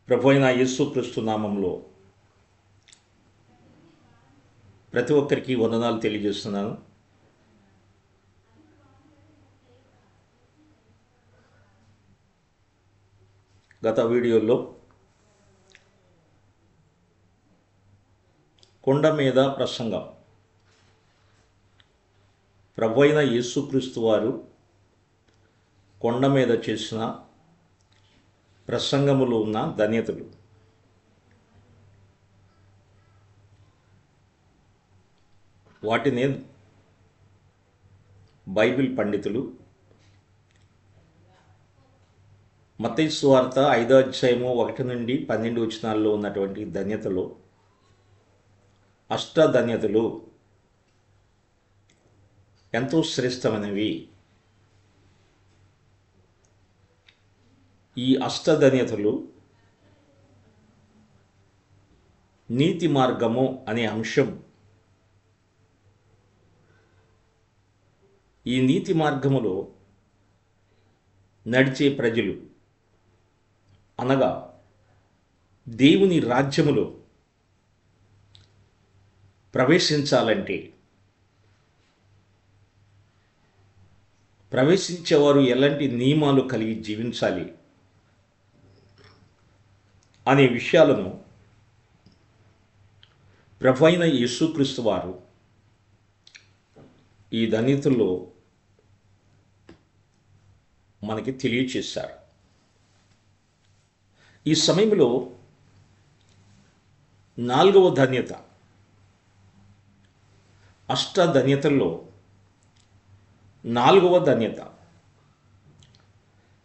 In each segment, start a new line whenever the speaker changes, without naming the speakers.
ప్రభువైన యేసుక్రీస్తు నామంలో ప్రతి ఒక్కరికి వందనాలు తెలియజేస్తున్నాను. గత వీడియోలో కొండ మీద ప్రసంగం ప్రభువైన యేసుక్రీస్తు వారు కొండ మీద చేసిన ప్రసంగములో ఉన్న ధన్యతలు, వాటిని బైబిల్ పండితులు మత్తయి సువార్త 5వ అధ్యాయము 1 నుండి 12 వచనాల్లో ఉన్నటువంటి ధన్యతలు, అష్ట ధన్యతలు ఎంతో శ్రేష్టమైనవి. ఈ అష్టధన్యతలు నీతి మార్గము అనే అంశం. ఈ నీతి మార్గములో నడిచే ప్రజలు, అనగా దేవుని రాజ్యములో ప్రవేశించాలంటే ప్రవేశించేవారు ఎలాంటి నియమాలు కలిగి జీవించాలి అనే విషయాలను ప్రభువైన యేసుక్రీస్తు వారు ఈ ధన్యతల్లో మనకి తెలియచేశారు. ఈ సమయంలో 4వ ధన్యత, అష్ట ధన్యతల్లో 4వ ధన్యత,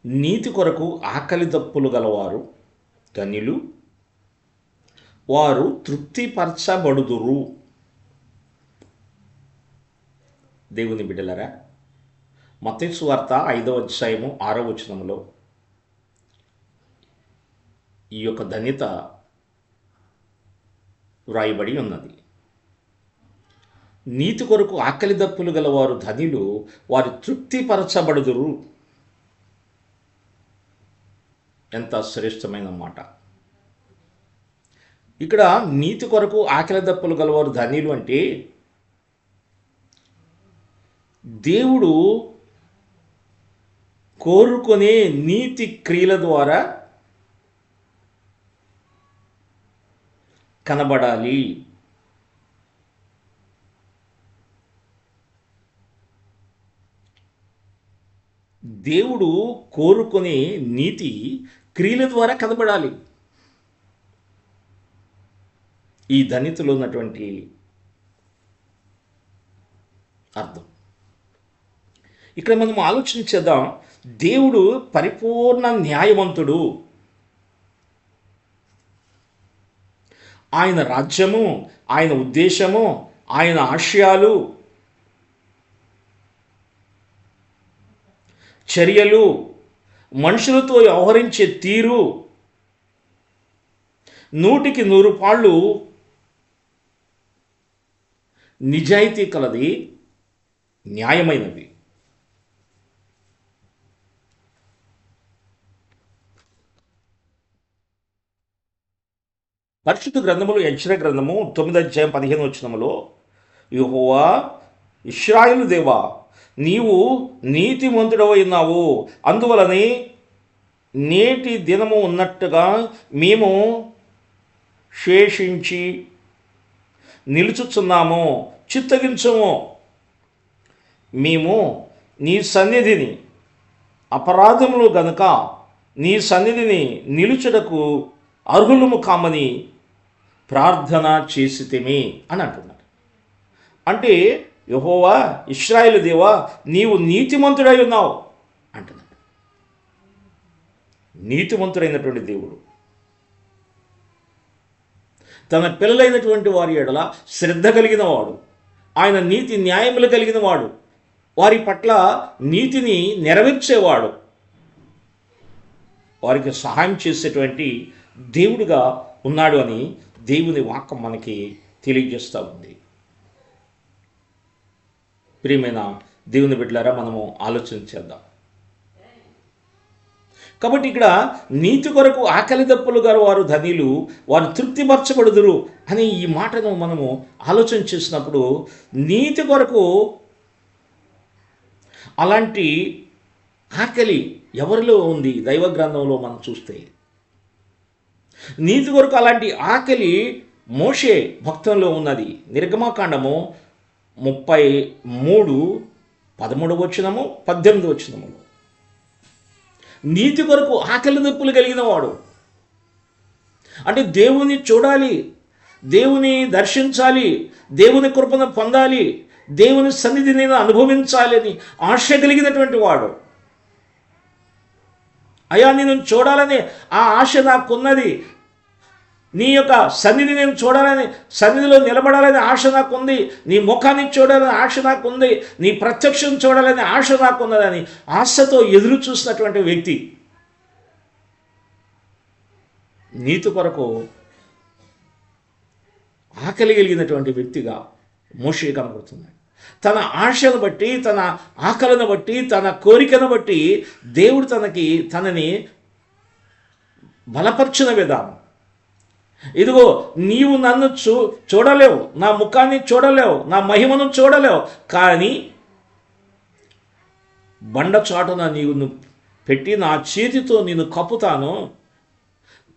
నీతి కొరకు ఆకలి దప్పులు గలవారు ధన్యులు, వారు తృప్తిపరచబడుదురు. దేవుని బిడ్డలారా, మత్తయి సువార్త 5వ అధ్యాయము 6వ వచనంలో ఈ యొక్క ధన్యత వ్రాయబడి ఉన్నది. నీతి కొరకు ఆకలి దప్పులు గలవారు ధన్యులు, వారు తృప్తిపరచబడుదురు. ఎంత శ్రేష్టమైన మాట! ఇక్కడ నీతి కొరకు ఆకలి దప్పులు గలవారు ధన్యులు అంటే, దేవుడు కోరుకునే నీతి క్రియల ద్వారా కనబడాలి. దేవుడు కోరుకునే నీతి క్రియల ద్వారా కనబడాలి. ఈ ధన్యతలో ఉన్నటువంటి అర్థం ఇక్కడ మనం ఆలోచించేద్దాం. దేవుడు పరిపూర్ణ న్యాయవంతుడు. ఆయన రాజ్యము, ఆయన ఉద్దేశము, ఆయన ఆశయాలు, చర్యలు, మనుషులతో వ్యవహరించే తీరు 100కి 100 పాళ్ళు నిజాయితీ కలది, న్యాయమైనది. పరిశుద్ధ గ్రంథములు, యెషయా గ్రంథము 9వ అధ్యాయం 15వ వచనములో, యెహోవా ఇశ్రాయేలు దేవా, నీవు నీతిమంతుడవై ఉన్నావు, అందువలనే నేటి దినము ఉన్నట్టుగా మేము శేషించి నిలుచుచున్నాము, చిత్తగించము. మేము నీ సన్నిధిని అపరాధములు గనుక నీ సన్నిధిని నిలుచుటకు అర్హులము కామని ప్రార్థన చేసితిమి అని అంటున్నారు. అంటే యెహోవా ఇశ్రాయేలు దేవా, నీవు నీతిమంతుడై ఉన్నావు అంటున్నాడు. నీతిమంతుడైనటువంటి దేవుడు తన పిల్లలైనటువంటి వారి ఎడల శ్రద్ధ కలిగిన వాడు, ఆయన నీతి న్యాయములు కలిగిన వాడు, వారి పట్ల నీతిని నెరవేర్చేవాడు, వారికి సహాయం చేసేటువంటి దేవుడిగా ఉన్నాడు అని దేవుని వాక్యం మనకి తెలియజేస్తూ ఉంది. ప్రియమైన దేవుని బిడ్డలారా, మనము ఆలోచన చేద్దాం. కాబట్టి ఇక్కడ నీతి కొరకు ఆకలి దప్పులు గల వారు ధనిలు, వారు తృప్తిపరచబడుదురు అని ఈ మాటను మనము ఆలోచన చేసినప్పుడు, నీతి కొరకు అలాంటి ఆకలి ఎవరిలో ఉంది? దైవ గ్రంథంలో మనం చూస్తే నీతి కొరకు అలాంటి ఆకలి మోషే భక్తంలో ఉన్నది. నిర్గమకాండము 33 13 వచనము 18 వచనములు. నీతి కొరకు ఆకలి దప్పులు కలిగిన వాడు అంటే దేవుని చూడాలి, దేవుని దర్శించాలి, దేవుని కృపను పొందాలి, దేవుని సన్నిధిని నేను అనుభవించాలి అని ఆశ కలిగినటువంటి వాడు. అయ్యా నేను చూడాలని ఆ ఆశ నాకున్నది, నీ యొక్క సన్నిధి నేను చూడాలని, సన్నిధిలో నిలబడాలని ఆశ నాకుంది, నీ ముఖాన్ని చూడాలని ఆశ నాకుంది, నీ ప్రత్యక్షం చూడాలని ఆశ నాకున్నదని ఆశతో ఎదురు చూసినటువంటి వ్యక్తి నీతి కొరకు ఆకలి కలిగినటువంటి వ్యక్తిగా మోషే కనబడుతున్నాడు. తన ఆశను బట్టి, తన ఆకలిని బట్టి, తన కోరికను బట్టి దేవుడు తనని బలపరిచిన విధానం. ఇదిగో నీవు నన్ను చూడలేవు, నా ముఖాన్ని చూడలేవు, నా మహిమను చూడలేవు, కానీ బండ చాటున నీవు పెట్టి నా చేతితో నేను కప్పుతాను.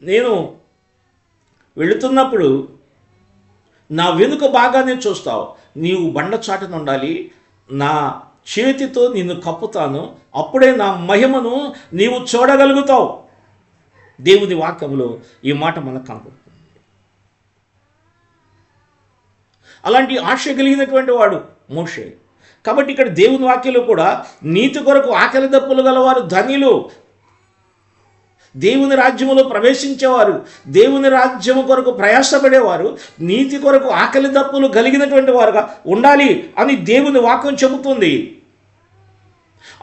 నేను వెళుతున్నప్పుడు నా వెనుక బాగానే చూస్తావు, నీవు బండ చాటున ఉండాలి, నా చేతితో నిన్ను కప్పుతాను, అప్పుడే నా మహిమను నీవు చూడగలుగుతావు. దేవుని వాక్యంలో ఈ మాట మనకు కనపడుతుంది. అలాంటి ఆశ కలిగినటువంటి వాడు మోషే. కాబట్టి ఇక్కడ దేవుని వాక్యంలో కూడా నీతి కొరకు ఆకలి దప్పులు గలవారు ధన్యులు, దేవుని రాజ్యములో ప్రవేశించేవారు, దేవుని రాజ్యము కొరకు ప్రయాసపడేవారు, నీతి కొరకు ఆకలి దప్పులు కలిగినటువంటి వారుగా ఉండాలి అని దేవుని వాక్యం చెబుతుంది.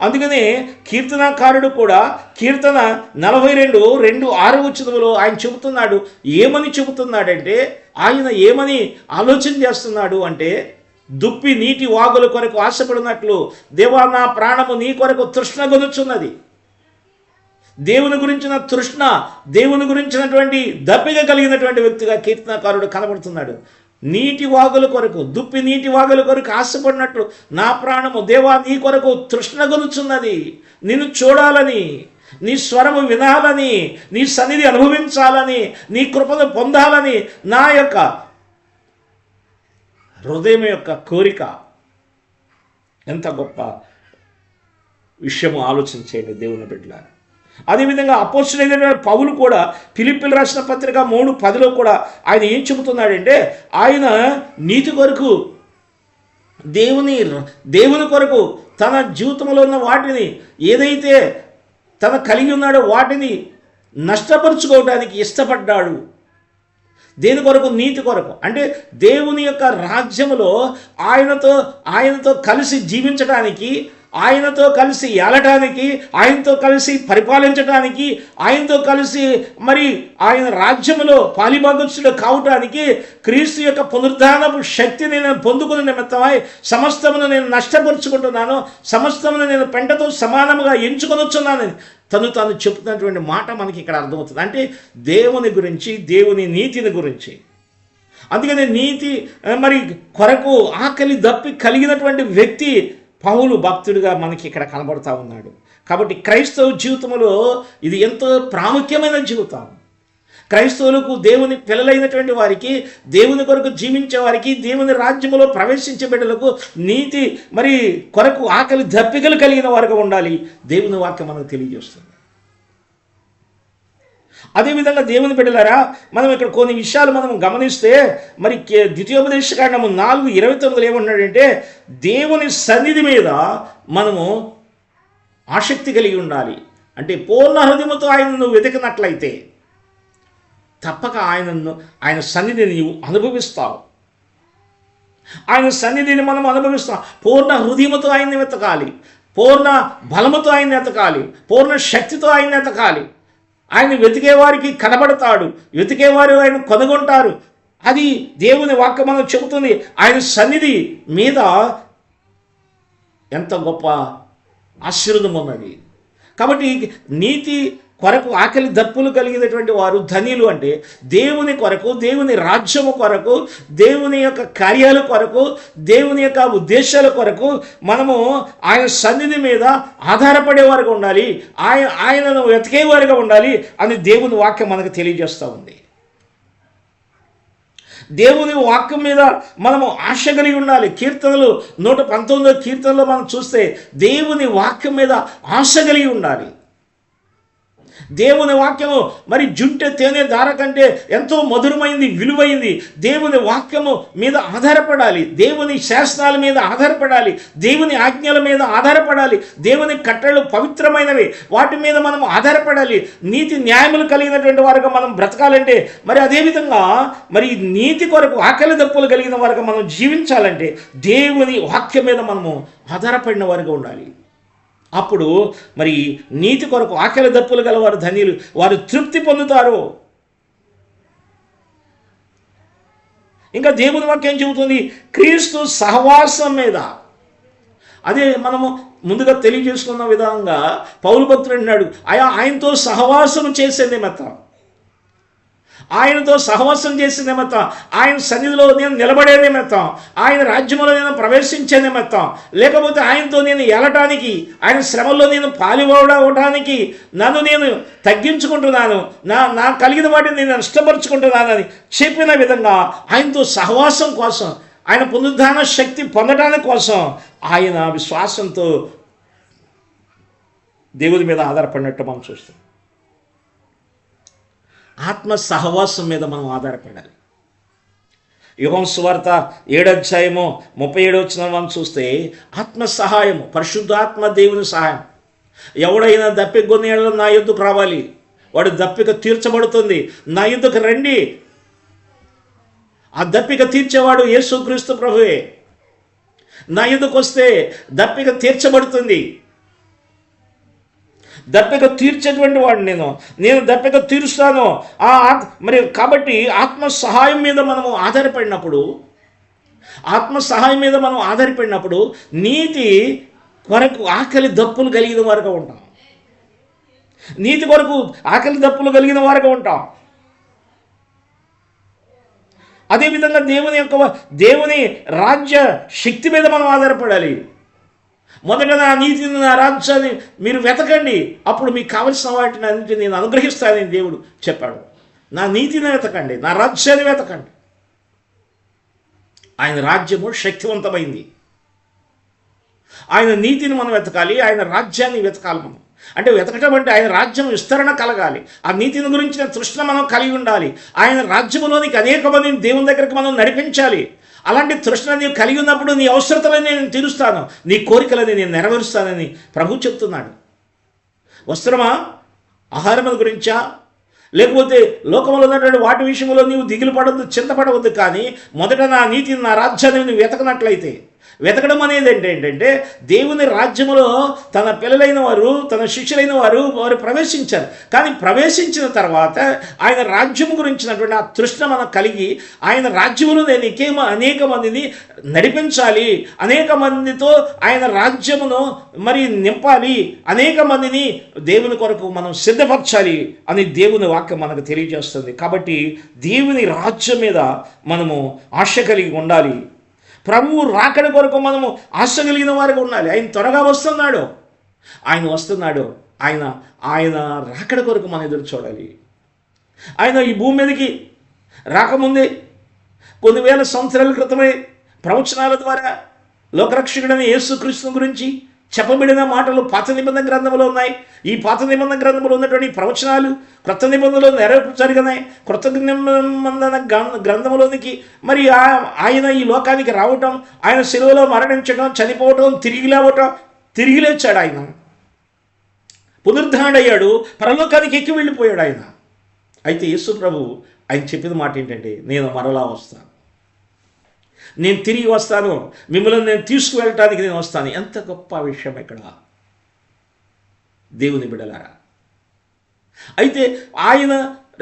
అందుకనే కీర్తనాకారుడు కూడా కీర్తన 42:2-6 ఆయన చెబుతున్నాడు. ఏమని చెబుతున్నాడంటే, ఆయన ఏమని ఆలోచన చేస్తున్నాడు అంటే, దుప్పి నీటి వాగుల కొరకు ఆశపడినట్లు దేవా నా ప్రాణము నీ కొరకు తృష్ణగొనుచున్నది. దేవుని గురించిన తృష్ణ, దేవుని గురించినటువంటి దప్పిక కలిగినటువంటి వ్యక్తిగా కీర్తనకారుడు కనబడుతున్నాడు. నీటి వాగుల కొరకు, దుప్పి నీటి వాగుల కొరకు ఆశపడినట్లు నా ప్రాణము దేవా నీ కొరకు తృష్ణగొనుచున్నది. నిన్ను చూడాలని, నీ స్వరము వినాలని, నీ సన్నిధి అనుభవించాలని, నీ కృపను పొందాలని నా యొక్క హృదయం యొక్క కోరిక. ఎంత గొప్ప విషయము ఆలోచించేయండి దేవుని బిడ్డలారా. అదేవిధంగా అపోస్తలుడైన పౌలు కూడా ఫిలిప్పీయులకు రాసిన పత్రిక 3:10 కూడా ఆయన ఏం చెబుతున్నాడంటే, ఆయన నీతి కొరకు, దేవుని కొరకు తన జీవితంలో ఉన్న వాటిని ఏదైతే తన కలిగి ఉన్నాడో వాటిని నష్టపరుచుకోవడానికి ఇష్టపడ్డాడు. దేని కొరకు? నీతి కొరకు. అంటే దేవుని యొక్క రాజ్యములో ఆయనతో కలిసి జీవించడానికి, ఆయనతో కలిసి ఏలటానికి, ఆయనతో కలిసి పరిపాలించడానికి, ఆయనతో కలిసి మరి ఆయన రాజ్యములో పాలిభాగస్తుడు కావటానికి, క్రీస్తు యొక్క పునరుద్ధానపు శక్తిని నేను పొందుకునే నిమిత్తమై సమస్తమును నేను నష్టపరుచుకుంటున్నాను, సమస్తమును నేను పెంటతో సమానముగా ఎంచుకొనొచ్చున్నానని తను చెప్తున్నటువంటి మాట మనకి ఇక్కడ అర్థమవుతుంది. అంటే దేవుని గురించి, దేవుని నీతిని గురించి. అందుకని నీతి మరి కొరకు ఆకలి దప్పి కలిగినటువంటి వ్యక్తి పౌలు భక్తుడిగా మనకి ఇక్కడ కనబడుతూ ఉన్నాడు. కాబట్టి క్రైస్తవ జీవితంలో ఇది ఎంతో ప్రాముఖ్యమైన జీవితం. క్రైస్తవులకు, దేవుని పిల్లలైనటువంటి వారికి, దేవుని కొరకు జీవించే వారికి, దేవుని రాజ్యములో ప్రవేశించే బిడ్డలకు నీతి మరి కొరకు ఆకలి దప్పికలు కలిగిన వారుగా ఉండాలి. దేవుని వాక్యం మనకు తెలియజేస్తుంది. అదేవిధంగా దేవుని బిడ్డలారా, మనం ఇక్కడ కొన్ని విషయాలు మనం గమనిస్తే, మరి ద్వితీయోపదేశకాండము 4:29 ఏమన్నాడంటే, దేవుని సన్నిధి మీద మనము ఆసక్తి కలిగి ఉండాలి. అంటే పూర్ణ హృదయముతో ఆయనను వెతికినట్లయితే తప్పక ఆయన సన్నిధిని నీవు అనుభవిస్తావు. ఆయన సన్నిధిని మనం అనుభవిస్తాం. పూర్ణ హృదయముతో ఆయన్ని వెతకాలి, పూర్ణ బలముతో ఆయన్ని వెతకాలి, పూర్ణ శక్తితో ఆయన్ని వెతకాలి. ఆయన వెతికే వారికి కనబడతాడు, వెతికేవారు ఆయన కనుగొంటారు. అది దేవుని వాక్యం మనం చెబుతుంది. ఆయన సన్నిధి మీద ఎంత గొప్ప ఆశీర్వాదం ఉన్నది. కాబట్టి నీతి కొరకు ఆకలి దప్పులు కలిగినటువంటి వారు ధనియులు. అంటే దేవుని కొరకు, దేవుని రాజ్యము కొరకు, దేవుని యొక్క కార్యాల కొరకు, దేవుని యొక్క ఉద్దేశాల కొరకు మనము ఆయన సన్నిధి మీద ఆధారపడేవారుగా ఉండాలి, ఆయనను వెతికేవారుగా ఉండాలి అని దేవుని వాక్యం మనకు తెలియజేస్తూ ఉంది. దేవుని వాక్యం మీద మనము ఆశ కలిగి ఉండాలి. కీర్తనలు 119 కీర్తనలో మనం చూస్తే దేవుని వాక్యం మీద ఆశ కలిగి ఉండాలి. దేవుని వాక్యము మరి జుంటె తేనె దార కంటే ఎంతో మధురమైంది, విలువైంది. దేవుని వాక్యము మీద ఆధారపడాలి, దేవుని శాసనాల మీద ఆధారపడాలి, దేవుని ఆజ్ఞల మీద ఆధారపడాలి. దేవుని కట్టడలు పవిత్రమైనవి, వాటి మీద మనం ఆధారపడాలి. నీతి న్యాయములు కలిగినటువంటి వారుగా మనం బ్రతకాలంటే, మరి అదేవిధంగా మరి నీతి కొరకు ఆకలి దప్పులు కలిగిన వారుగా మనం జీవించాలంటే దేవుని వాక్యం మీద మనము ఆధారపడిన వారుగా ఉండాలి. అప్పుడు మరి నీతి కొరకు ఆకలి దప్పులు గలవారు ధన్యులు, వారు తృప్తి పొందుతారు. ఇంకా దేవుని వాక్యం చెబుతుంది క్రీస్తు సహవాసం మీద. అదే మనము ముందుగా తెలియజేసుకున్న విధంగా పౌలు భక్తుడు అన్నాడు, ఆయనతో సహవాసం చేసే నిమిత్తం, ఆయనతో సహవాసం చేసే నిమిత్తం, ఆయన సన్నిధిలో నేను నిలబడే నిమిత్తం, ఆయన రాజ్యంలో నేను ప్రవేశించే నిమిత్తం, లేకపోతే ఆయనతో నేను ఏలటానికి, ఆయన శ్రమల్లో నేను పాలుపోవడానికి నన్ను నేను తగ్గించుకుంటున్నాను, నా కలిగిన వాటిని నేను నష్టపరుచుకుంటున్నానని చెప్పిన విధంగా ఆయనతో సహవాసం కోసం, ఆయన పునరుద్ధాన శక్తి పొందడానికి కోసం ఆయన విశ్వాసంతో దేవుడి మీద ఆధారపడినట్టు మనం చూస్తాం. ఆత్మ సహవాసం మీద మనం ఆధారపడాలి. యోహాను సువార్త 7:37 మనం చూస్తే ఆత్మ సహాయము, పరిశుద్ధాత్మ దేవుని సహాయం. ఎవడైనా దప్పిక కొన్నేళ్ళలో నా యొద్దకు రావాలి, వాడు దప్పిక తీర్చబడుతుంది. నా యొద్దకు రండి. ఆ దప్పిక తీర్చేవాడు యేసుక్రీస్తు ప్రభువే. నా యొద్దకు వస్తే దప్పిక తీర్చబడుతుంది. దప్పిక తీర్చేటువంటి వాడు నేను దప్పిక తీరుస్తాను. మరి కాబట్టి ఆత్మ సహాయం మీద మనము ఆధారపడినప్పుడు, నీతి కొరకు ఆకలి దప్పులు కలిగిన వారుగా ఉంటాం. నీతి కొరకు ఆకలి దప్పులు కలిగిన వారుగా ఉంటాం. అదేవిధంగా దేవుని రాజ్య శక్తి మీద మనం ఆధారపడాలి. మొదట నా నీతిని, నా రాజ్యాన్ని మీరు వెతకండి, అప్పుడు మీకు కావలసిన వాటిని అన్నింటినీ నేను అనుగ్రహిస్తానని దేవుడు చెప్పాడు. నా నీతిని వెతకండి, నా రాజ్యాన్ని వెతకండి. ఆయన రాజ్యము శక్తివంతమైంది. ఆయన నీతిని మనం వెతకాలి, ఆయన రాజ్యాన్ని వెతకాలి. మనం అంటే వెతకటం అంటే ఆయన రాజ్యం విస్తరణ కలగాలి. ఆ నీతిని గురించిన తృష్ణ మనం కలిగి ఉండాలి. ఆయన రాజ్యములోనికి అనేక మందిని దేవుని దగ్గరికి మనం నడిపించాలి. అలాంటి తృష్ణ నీవు కలిగి ఉన్నప్పుడు నీ అవసరతలని నేను తీరుస్తాను, నీ కోరికలని నేను నెరవేరుస్తానని ప్రభు చెప్తున్నాడు. వస్త్రమా, ఆహారం గురించా, లేకపోతే లోకంలో ఉన్నటువంటి వాటి విషయంలో నీవు దిగులు పడవద్దు, చింతపడవద్దు. కానీ మొదట నా నీతిని, నా రాజ్యాన్ని నువ్వు వెతకనట్లయితే, వెతకడం అనేది ఏంటంటే దేవుని రాజ్యములో తన పిల్లలైన వారు, తన శిష్యులైన వారు ప్రవేశించారు. కానీ ప్రవేశించిన తర్వాత ఆయన రాజ్యము గురించినటువంటి ఆ తృష్ణ మనకు కలిగి, ఆయన రాజ్యములో నేను అనేక మందిని నడిపించాలి, అనేక మందితో ఆయన రాజ్యమును మరి నింపాలి, అనేక మందిని దేవుని కొరకు మనం సిద్ధపరచాలి అని దేవుని వాక్యం మనకు తెలియజేస్తుంది. కాబట్టి దేవుని రాజ్యం మీద మనము ఆశ కలిగి ఉండాలి. ప్రభువు రాకడ కొరకు మనము ఆశ కలిగిన వారిగా ఉండాలి. ఆయన త్వరగా వస్తున్నాడు, ఆయన రాకడ కొరకు మనం ఎదురు చూడాలి. ఆయన ఈ భూమి మీదకి రాకముందే కొన్ని వేల సంవత్సరాల క్రితమే ప్రవచనాల ద్వారా లోకరక్షకుడైన యేసుక్రీస్తు గురించి చెప్పబడిన మాటలు పాత నిబంధన గ్రంథంలో ఉన్నాయి. ఈ పాత నిబంధన గ్రంథంలో ఉన్నటువంటి ప్రవచనాలు క్రొత్త నిబంధనలో నెరవేర్చగలిగినాయి. క్రొత్త నిబంధన గ్రంథంలోనికి మరి ఆయన ఈ లోకానికి రావటం, ఆయన శిలువలో మరణించడం, చనిపోవటం, తిరిగి లేచాడు. ఆయన పునరుద్ధరణయ్యాడు, పరలోకానికి ఎక్కి వెళ్ళిపోయాడు ఆయన. అయితే యేసు ప్రభు ఆయన చెప్పిన మాట ఏంటంటే, నేను మరలా వస్తాను, నేను తిరిగి వస్తాను, మిమ్మల్ని నేను తీసుకువెళ్ళటానికి నేను వస్తాను. ఎంత గొప్ప విషయం ఇక్కడ దేవుని బిడ్డలారా. అయితే ఆయన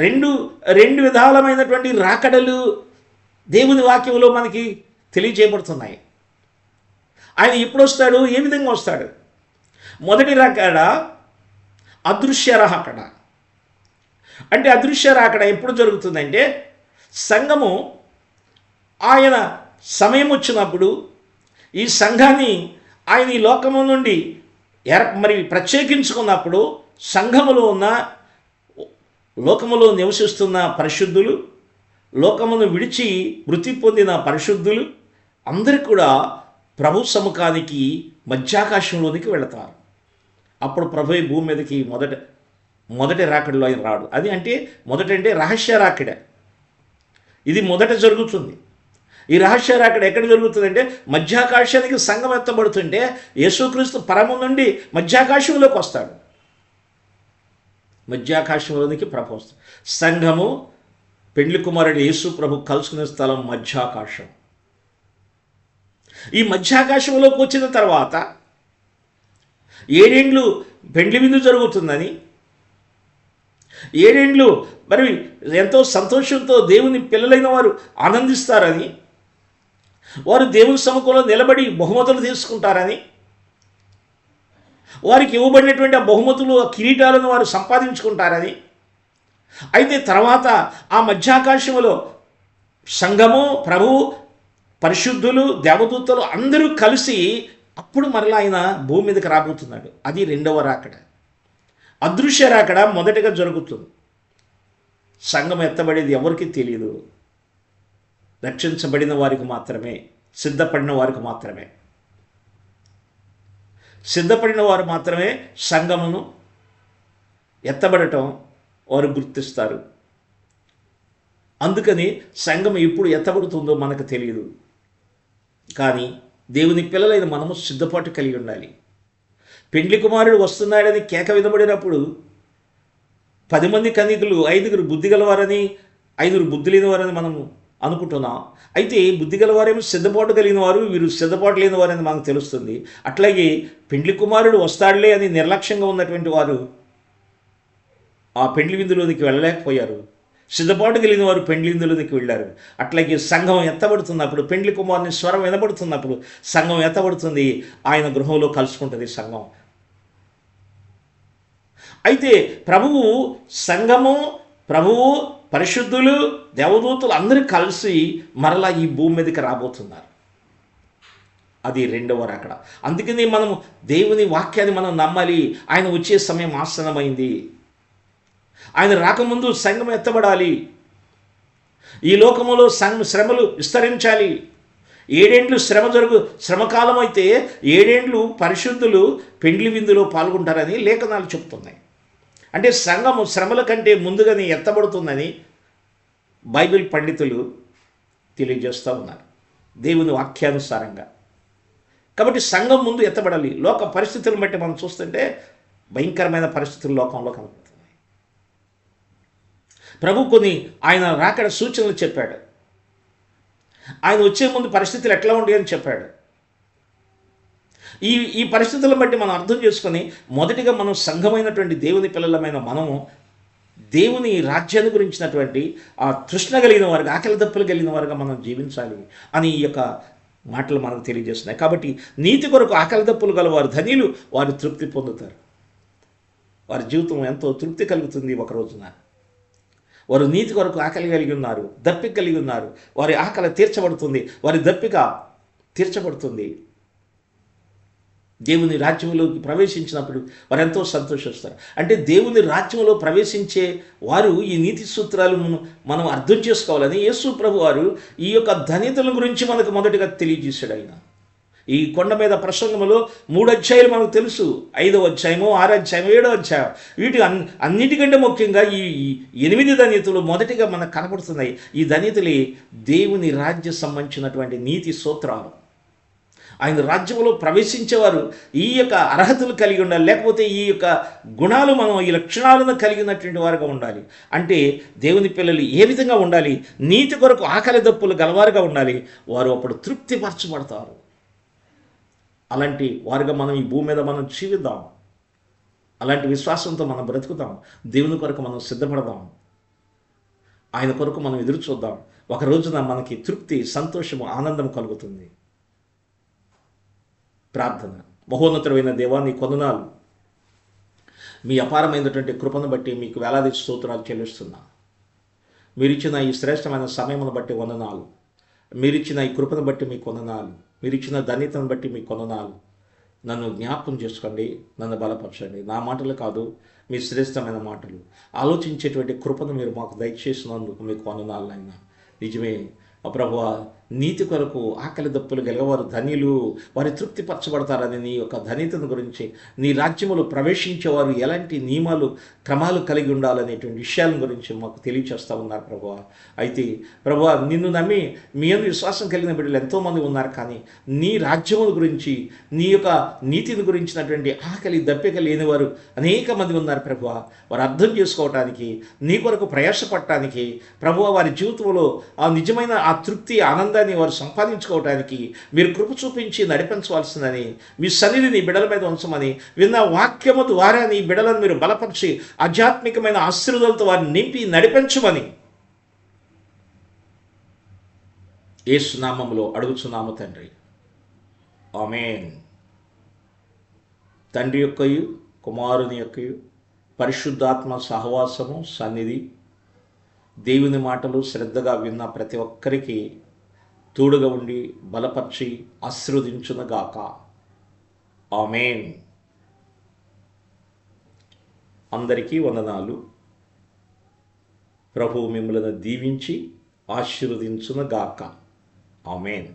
రెండు విధాలమైనటువంటి రాకడలు దేవుని వాక్యంలో మనకి తెలియజేయబడుతున్నాయి. ఆయన ఎప్పుడు వస్తాడు, ఏ విధంగా వస్తాడు? మొదటి రాకడ అదృశ్య రాకడ. అంటే అదృశ్య రాకడ ఎప్పుడు జరుగుతుందంటే సంఘము ఆయన సమయం వచ్చినప్పుడు ఈ సంఘాన్ని ఆయన ఈ లోకము నుండి మరి ప్రత్యేకించుకున్నప్పుడు సంఘములో ఉన్న లోకములో నివసిస్తున్న పరిశుద్ధులు, లోకమును విడిచి మృతి పొందిన పరిశుద్ధులు అందరూ కూడా ప్రభు సముఖానికి మధ్యాకాశంలోనికి వెళతారు. అప్పుడు ప్రభు భూమి మీదకి మొదటి రాకడలో ఆయన రాడు. అది అంటే మొదటంటే రహస్య రాకడ. ఇది మొదట జరుగుతుంది. ఈ రహస్య రాకడ ఎక్కడ జరుగుతుందంటే మధ్యాకాశానికి సంఘం ఎత్తబడుతుంటే యేసుక్రీస్తు పరము నుండి మధ్యాకాశంలోకి వస్తాడు. మధ్యాకాశంలోనికి ప్రభు వస్తాడు. సంఘము పెండ్లి కుమారుడు యేసు ప్రభు కలుసుకునే స్థలం మధ్యాకాశం. ఈ మధ్యాకాశంలోకి వచ్చిన తర్వాత 7 ఏండ్లు పెండ్లి విందు జరుగుతుందని, 7 ఏండ్లు మరి ఎంతో సంతోషంతో దేవుని పిల్లలైన వారు ఆనందిస్తారని, వారు దేవుని సముఖంలో నిలబడి బహుమతులు తీసుకుంటారని, వారికి ఇవ్వబడినటువంటి ఆ బహుమతులు, ఆ కిరీటాలను వారు సంపాదించుకుంటారని. అయితే తర్వాత ఆ మధ్యాకాశంలో సంఘము, ప్రభువు, పరిశుద్ధులు, దేవదూతలు అందరూ కలిసి అప్పుడు మరలా ఆయన భూమి మీదకి రాబోతున్నాడు. అది రెండవ రాకడ. అదృశ్య రాకడ మొదటగా జరుగుతుంది. సంఘం ఎత్తబడేది ఎవరికి తెలియదు. రక్షించబడిన వారికి మాత్రమే, సిద్ధపడిన వారికి మాత్రమే. సిద్ధపడిన వారు మాత్రమే సంఘమును ఎత్తబడటం వారు గుర్తిస్తారు. అందుకని సంఘం ఎప్పుడు ఎత్తబడుతుందో మనకు తెలియదు. కానీ దేవుని పిల్లలైన మనము సిద్ధపాటు కలిగి ఉండాలి. పెండ్లి కుమారుడు వస్తున్నాడని కేక వినబడినప్పుడు 10 మంది కన్యకులు 5 బుద్ధి గలవారని, 5 బుద్ధి లేని వారని మనము అనుకుంటున్నాం. అయితే బుద్ధి గలవారేమో సిద్ధపాటు కలిగిన వారు, వీరు సిద్ధపాటు లేని వారని మనకు తెలుస్తుంది. అట్లాగే పెండ్లి కుమారుడు వస్తాడులే అని నిర్లక్ష్యంగా ఉన్నటువంటి వారు ఆ పెండ్లి విందులోనికి వెళ్ళలేకపోయారు. సిద్ధపాటు కలిగిన వారు పెండ్లి విందులోనికి వెళ్ళారు. అట్లాగే సంఘం ఎత్తబడుతున్నప్పుడు, పెండ్లి కుమారుని స్వరం వినబడుతున్నప్పుడు సంఘం ఎత్తబడుతుంది. ఆయన గృహంలో కలుసుకుంటుంది సంఘం. అయితే ప్రభువు, సంఘము, ప్రభువు, పరిశుద్ధులు, దేవదూతలు అందరూ కలిసి మరలా ఈ భూమి మీదకి రాబోతున్నారు. అది రెండవ రాకడ. అందుకని మనము దేవుని వాక్యాన్ని మనం నమ్మాలి. ఆయన వచ్చే సమయం ఆసన్నమైంది. ఆయన రాకముందు సంఘం ఎత్తబడాలి. ఈ లోకములో శ్రమలు విస్తరించాలి. 7 ఏండ్లు శ్రమకాలం అయితే 7 ఏండ్లు పరిశుద్ధులు పెండ్లి విందులో పాల్గొంటారని లేఖనాలు చెప్తున్నాయి. అంటే సంఘము శ్రమల కంటే ముందుగానే ఎత్తబడుతుందని బైబిల్ పండితులు తెలియజేస్తూ ఉన్నారు దేవుని వాక్యానుసారంగా. కాబట్టి సంఘం ముందు ఎత్తబడాలి. లోక పరిస్థితులను బట్టి మనం చూస్తుంటే భయంకరమైన పరిస్థితులు లోకంలో కనబడుతున్నాయి. ప్రభు కొన్ని ఆయన రాకడ సూచనలు చెప్పాడు. ఆయన వచ్చే ముందు పరిస్థితులు ఎట్లా ఉండే అని చెప్పాడు. ఈ పరిస్థితులను బట్టి మనం అర్థం చేసుకొని మొదటిగా మనం సంఘమైనటువంటి దేవుని పిల్లలమైన మనము దేవుని రాజ్యాన్ని గురించినటువంటి ఆ తృష్ణ కలిగిన వారికి, ఆకలి దప్పులు కలిగిన వారుగా మనం జీవించాలి అని ఈ యొక్క మాటలు మనకు తెలియజేస్తున్నాయి. కాబట్టి నీతి కొరకు ఆకలి దప్పులు గల వారు ధనియులు, వారు తృప్తి పొందుతారు. వారి జీవితం ఎంతో తృప్తి కలుగుతుంది. ఒక రోజున వారు నీతి కొరకు ఆకలి కలిగి ఉన్నారు, దప్పిక కలిగి ఉన్నారు. వారి ఆకలి తీర్చబడుతుంది, వారి దప్పిక తీర్చబడుతుంది. దేవుని రాజ్యంలోకి ప్రవేశించినప్పుడు వారు ఎంతో సంతోషిస్తారు. అంటే దేవుని రాజ్యంలో ప్రవేశించే వారు ఈ నీతి సూత్రాలు మనం అర్థం చేసుకోవాలని యేసు ప్రభు వారు ఈ యొక్క ధన్యతల గురించి మనకు మొదటిగా తెలియజేశాడు. ఆయన ఈ కొండ మీద ప్రసంగంలో 3 అధ్యాయాలు మనకు తెలుసు. 5వ అధ్యాయము, 6వ అధ్యాయము, 7వ అధ్యాయం. వీటి అన్నిటికంటే ముఖ్యంగా ఈ 8 ధన్యతలు మొదటిగా మనకు కనపడుతున్నాయి. ఈ ధన్యతలే దేవుని రాజ్య సంబంధించినటువంటి నీతి సూత్రాలు. ఆయన రాజ్యంలో ప్రవేశించేవారు ఈ యొక్క అర్హతలు కలిగి ఉండాలి. లేకపోతే ఈ యొక్క గుణాలు, మనం ఈ లక్షణాలను కలిగినటువంటి వారుగా ఉండాలి. అంటే దేవుని పిల్లలు ఏ విధంగా ఉండాలి? నీతి కొరకు ఆకలి దప్పులు గలవారుగా ఉండాలి. వారు అప్పుడు తృప్తిపరచబడతారు. అలాంటి వారుగా మనం ఈ భూమి మీద మనం జీవిద్దాం. అలాంటి విశ్వాసంతో మనం బ్రతుకుదాం. దేవుని కొరకు మనం సిద్ధపడదాం. ఆయన కొరకు మనం ఎదురు చూద్దాం. ఒక రోజున మనకి తృప్తి, సంతోషము, ఆనందం కలుగుతుంది. ప్రార్థన. మహోన్నతమైన దేవా, నీ కొందనాలు. మీ అపారమైనటువంటి కృపను బట్టి మీకు వేలాది స్తోత్రాలు చెల్లిస్తున్నా. మీరిచ్చిన ఈ శ్రేష్టమైన సమయమును బట్టి వందనాలు. మీరిచ్చిన ఈ కృపను బట్టి మీకు వందనాలు. మీరిచ్చిన ధన్యతను బట్టి మీకు వందనాలు. నన్ను జ్ఞాపకం చేసుకోండి, నన్ను బలపరచండి. నా మాటలు కాదు, మీ శ్రేష్టమైన మాటలు ఆలోచించేటువంటి కృపను మీరు మాకు దయచేసినందుకు మీకు వందనాలు నాయన. నిజమే ప్రభువా, నీతి కొరకు ఆకలి దప్పులు గెలవారు ధన్యులు, వారి తృప్తిపరచబడతారని నీ యొక్క ధన్యతను గురించి, నీ రాజ్యములో ప్రవేశించేవారు ఎలాంటి నియమాలు క్రమాలు కలిగి ఉండాలనేటువంటి విషయాల గురించి మాకు తెలియచేస్తూ ఉన్నారు ప్రభువా. అయితే ప్రభువా, నిన్ను నమ్మి మీ అందు విశ్వాసం కలిగిన బిడ్డలు ఎంతోమంది ఉన్నారు, కానీ నీ రాజ్యముల గురించి, నీ యొక్క నీతిని గురించినటువంటి ఆకలి దప్పిక లేని వారు అనేక మంది ఉన్నారు ప్రభువా. వారు అర్థం చేసుకోవటానికి, నీ కొరకు ప్రయాసపడటానికి ప్రభువా, వారి జీవితంలో ఆ నిజమైన ఆ తృప్తి ఆనందాన్ని వారు సంపాదించుకోవడానికి మీరు కృప చూపించి నడిపించవలసిందని, మీ సన్నిధిని బిడల మీద ఉంచమని, విన్న వాక్యము ద్వారా నీ బిడలను మీరు బలపరిచి ఆధ్యాత్మికమైన ఆశీర్వాదాలతో వారిని నింపి నడిపించమని యేసు నామములో అడుగుచున్నాము తండ్రి. ఆమేన్. తండ్రి యొక్కయు కుమారుని యొక్కయు పరిశుద్ధాత్మ సహవాసము సన్నిధి దేవుని మాటలు శ్రద్ధగా విన్న ప్రతి ఒక్కరికి తోడుగా ఉండి బలపరిచి ఆశీర్వదించునుగాక. ఆమేన్. అందరికీ వందనాలు. ప్రభువు మిమ్మల్ని దీవించి ఆశీర్వదించునుగాక. ఆమేన్.